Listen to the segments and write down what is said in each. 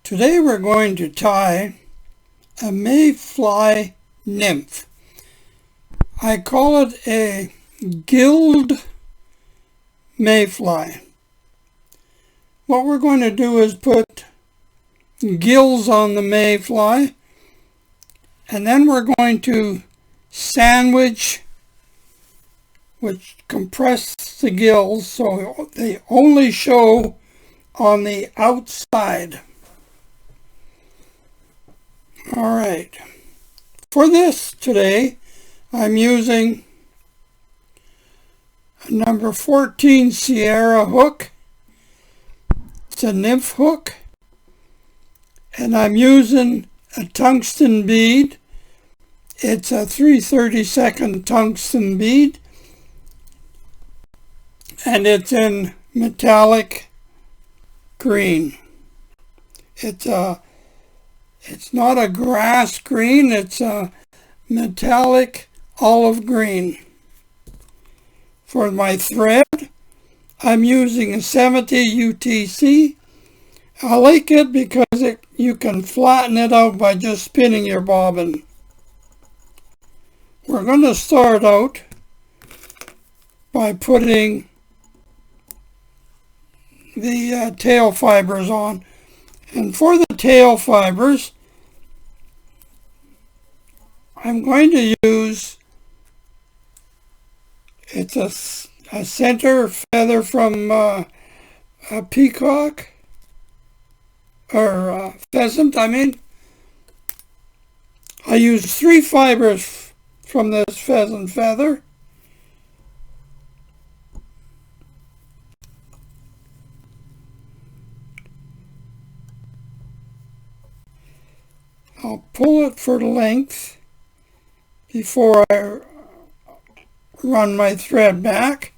Today we're going to tie a Mayfly Nymph. I call it a Gilled Mayfly. What we're going to do is put gills on the Mayfly, and then we're going to sandwich, which compress the gills so they only show on the outside. All right, for this today I'm using a number 14 Sierra hook. It's a nymph hook, and I'm using a tungsten bead. It's a 3/32 tungsten bead, and it's in metallic green. It's not a grass green, it's a metallic olive green. For my thread, I'm using a 70 UTC. I like it because you can flatten it out by just spinning your bobbin. We're going to start out by putting the tail fibers on. And for the tail fibers, I'm going to use, it's a center feather from a peacock, or pheasant, I mean. I use 3 fibers from this pheasant feather. I'll pull it for length before I run my thread back.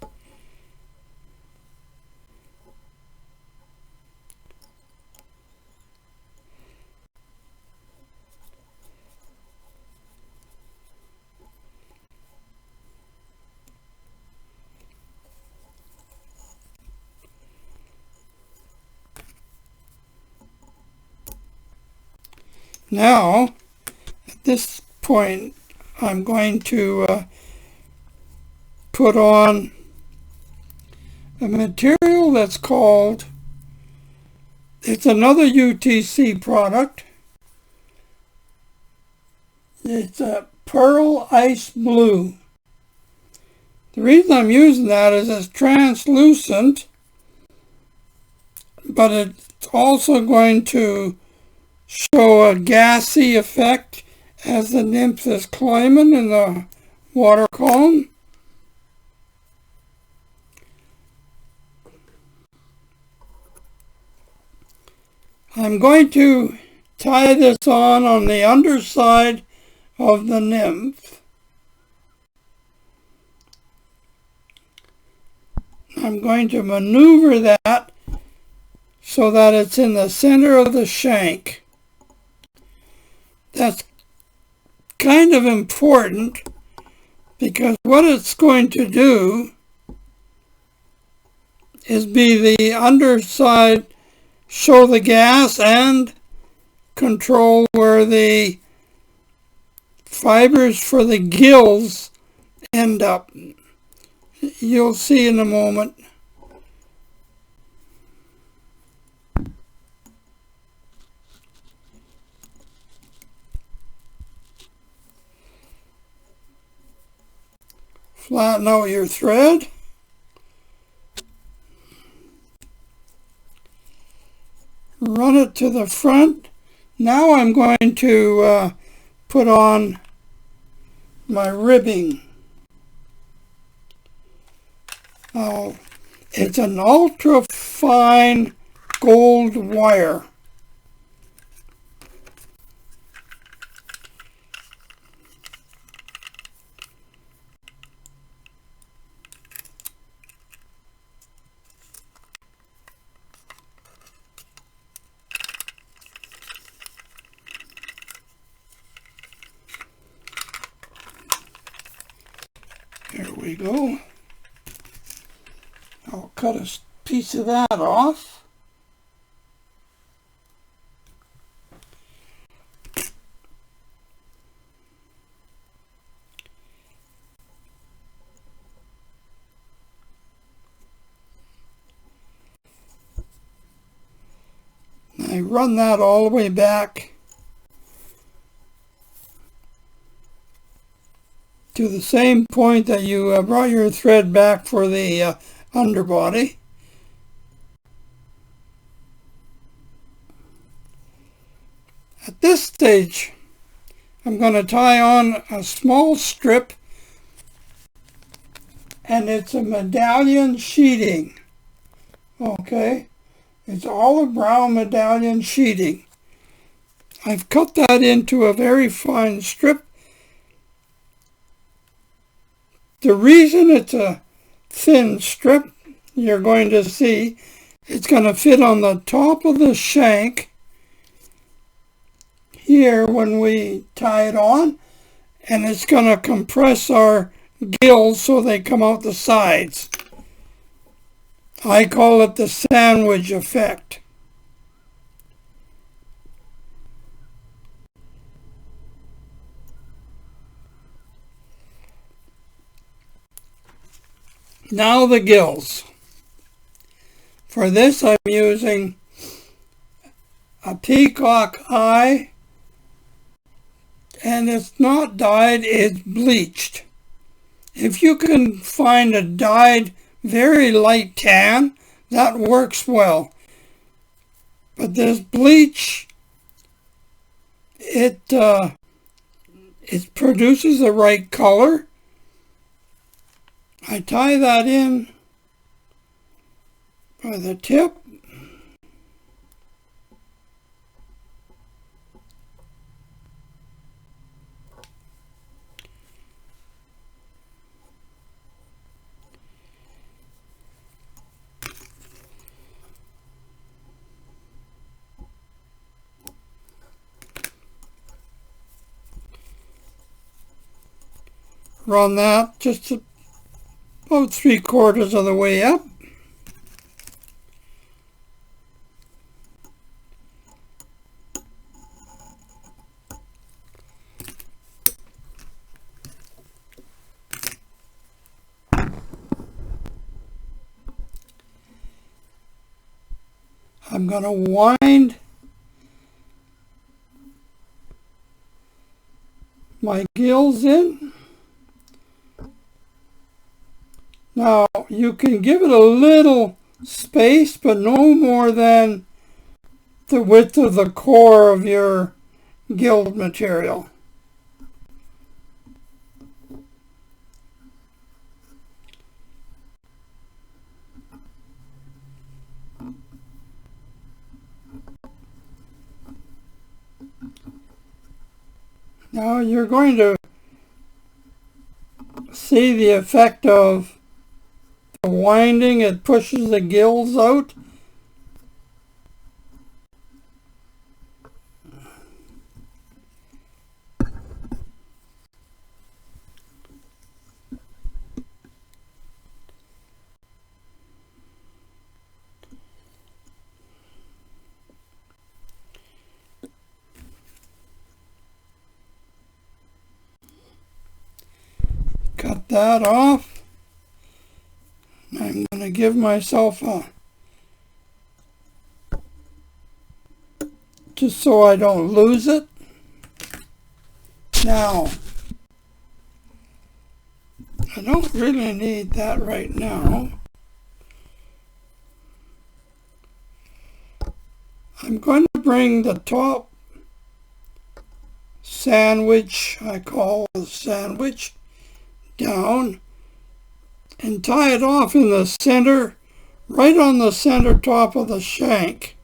Now, at this point, I'm going to put on a material that's called, it's another UTC product. It's a pearl ice blue. The reason I'm using that is it's translucent, but it's also going to show a gassy effect as the nymph is climbing in the water column. I'm going to tie this on the underside of the nymph. I'm going to maneuver that so that it's in the center of the shank. That's kind of important because what it's going to do is be the underside, show the gas and control where the fibers for the gills end up. You'll see in a moment. Flatten out your thread. Run it to the front. Now I'm going to put on my ribbing. It's an ultra fine gold wire. There we go. I'll cut a piece of that off. I run that all the way back to the same point that you brought your thread back for the underbody. At this stage, I'm going to tie on a small strip, and it's a medallion sheeting. Okay, it's olive brown medallion sheeting. I've cut that into a very fine strip. The reason it's a thin strip, you're going to see, it's going to fit on the top of the shank here when we tie it on, and it's going to compress our gills so they come out the sides. I call it the sandwich effect. Now the gills. For this I'm using a peacock eye, and it's not dyed, it's bleached. If you can find a dyed very light tan, that works well. But this bleach, it produces the right color. I tie that in by the tip. Run that just about 3/4 of the way up. I'm going to wind my gills in. Now, you can give it a little space, but no more than the width of the core of your gilled material. Now you're going to see the effect of the winding. It pushes the gills out. Cut that off. I'm going to give myself just so I don't lose it. Now, I don't really need that right now. I'm going to bring the top sandwich, I call the sandwich, down and tie it off in the center, right on the center top of the shank.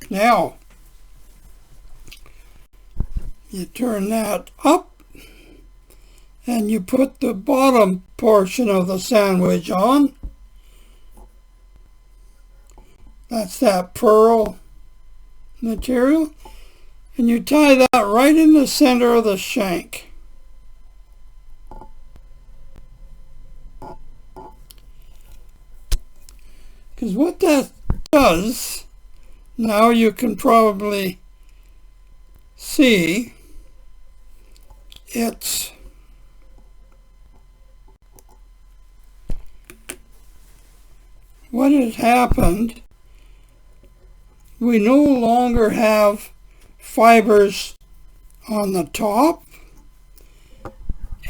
Now, you turn that up and you put the bottom portion of the sandwich on. That's that pearl material. And you tie that right in the center of the shank. Because what that does, now you can probably see it's what has happened. We no longer have fibers on the top,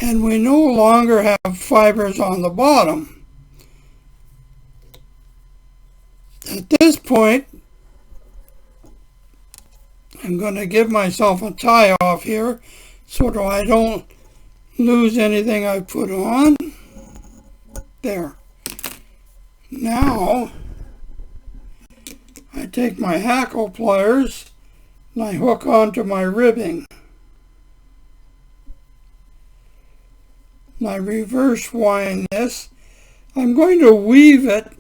and we no longer have fibers on the bottom. At this point, I'm going to give myself a tie off here so that I don't lose anything I put on. There. Now, I take my hackle pliers and I hook onto my ribbing. And I reverse wind this. I'm going to weave it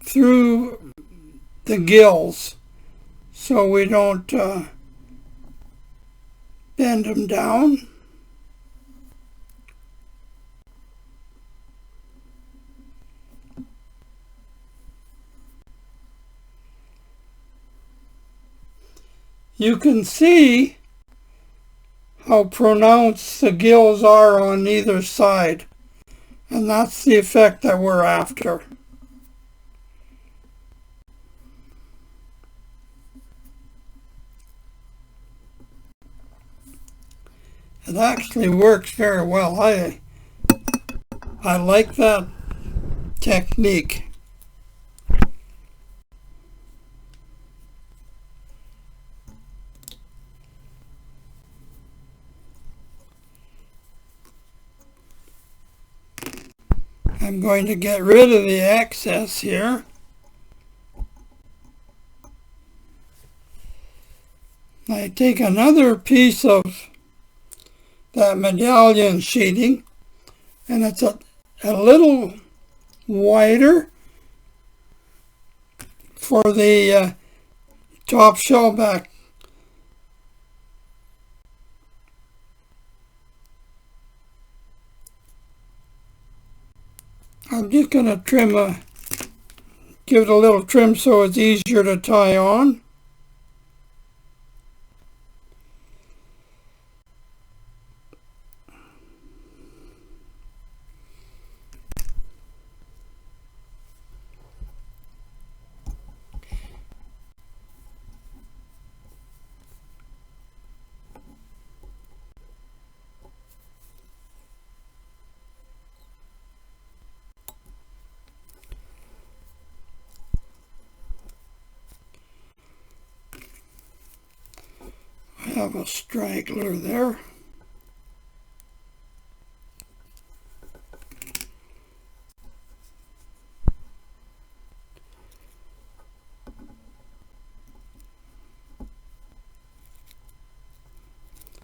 through the gills so we don't bend them down. You can see how pronounced the gills are on either side, and that's the effect that we're after. It actually works very well. I like that technique. I'm going to get rid of the excess here. I take another piece of that medallion sheeting, and it's a little wider for the top shell back. I'm just going to give it a little trim so it's easier to tie on. Have a straggler there.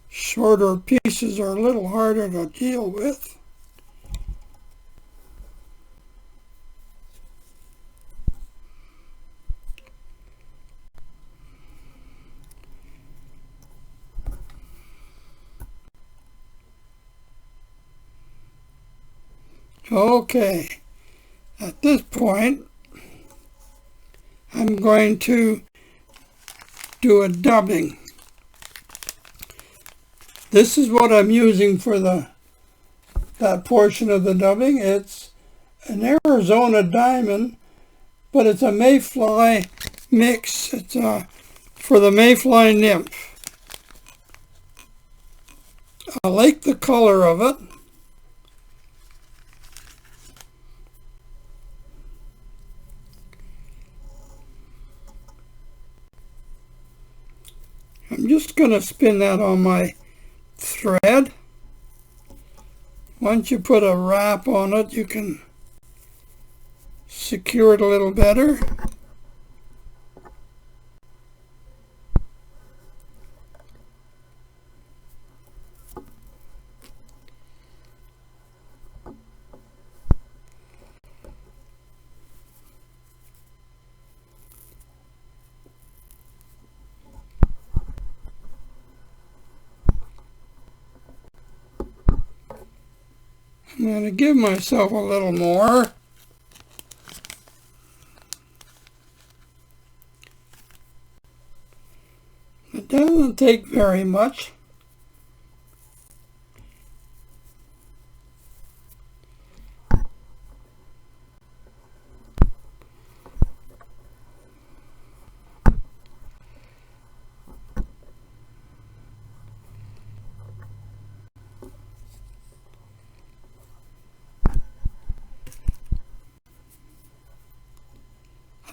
Shorter pieces are a little harder to deal with. Okay, at this point, I'm going to do a dubbing. This is what I'm using for that portion of the dubbing. It's an Arizona diamond, but it's a Mayfly mix. It's for the Mayfly Nymph. I like the color of it. I'm just going to spin that on my thread. Once you put a wrap on it, you can secure it a little better. I'm going to give myself a little more. doesn't take very much.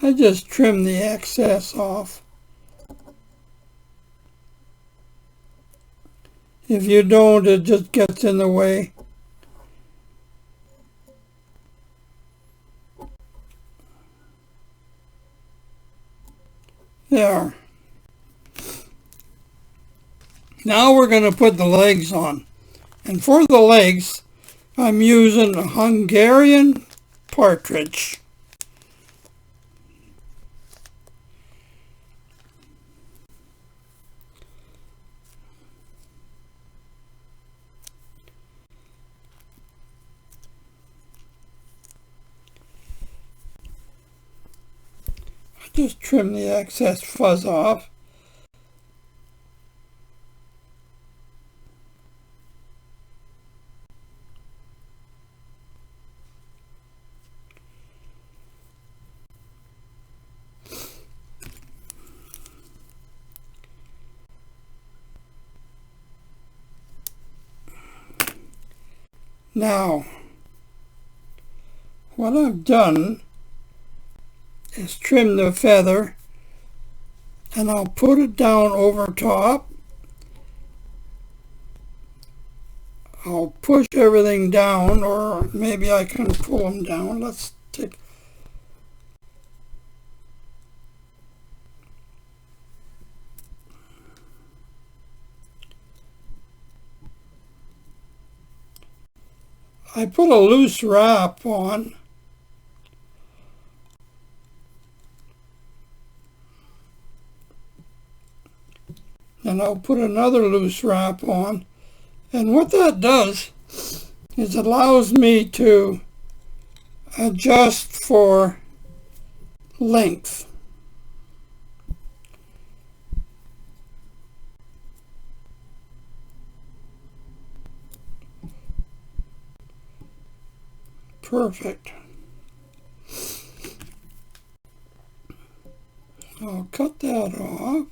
I just trim the excess off. If you don't, it just gets in the way. There. Now we're going to put the legs on. And for the legs, I'm using a Hungarian partridge. Just trim the excess fuzz off. Now, what I've done is trim the feather, and I'll put it down over top. I'll push everything down, or maybe I can pull them down. Let's take... I put a loose wrap on. And I'll put another loose wrap on. And what that does is it allows me to adjust for length. Perfect. I'll cut that off.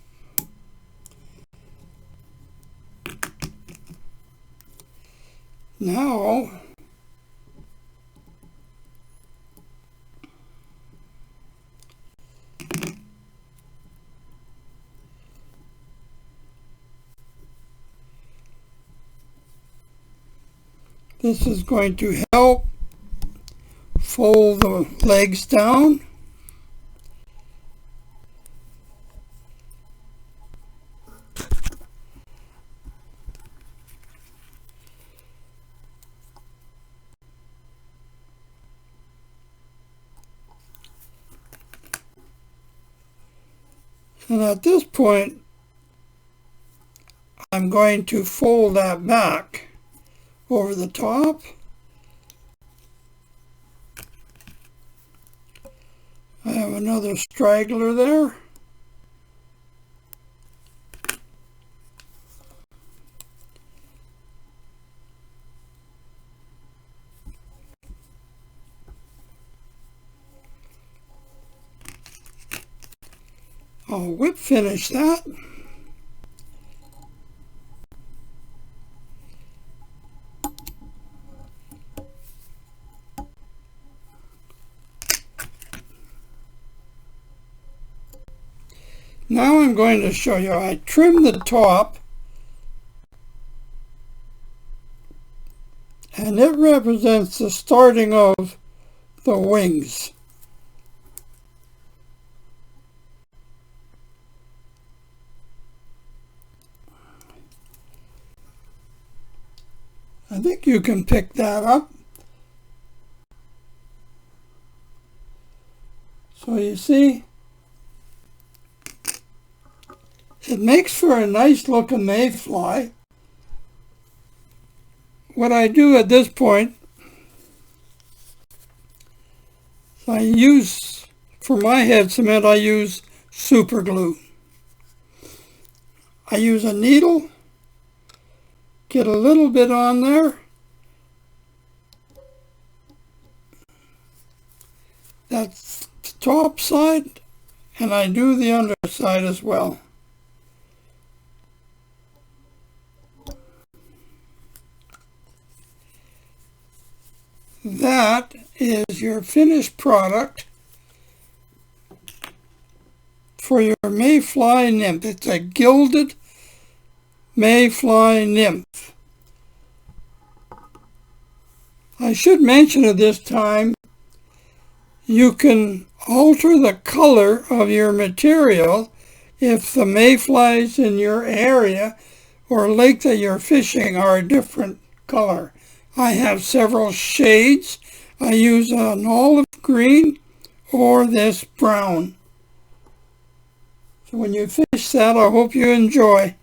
Now, this is going to help fold the legs down. And at this point, I'm going to fold that back over the top. I have another straggler there. I'll whip finish that. Now I'm going to show you, I trim the top, and it represents the starting of the wings. I think you can pick that up. So you see, it makes for a nice looking mayfly. What I do at this point, I use, for my head cement, I use super glue. I use a needle, get a little bit on there. That's the top side, and I do the underside as well. That is your finished product for your Mayfly Nymph. It's a gilded Mayfly Nymph. I should mention at this time, you can alter the color of your material if the mayflies in your area or lake that you're fishing are a different color. I have several shades. I use an olive green or this brown. So when you fish that, I hope you enjoy.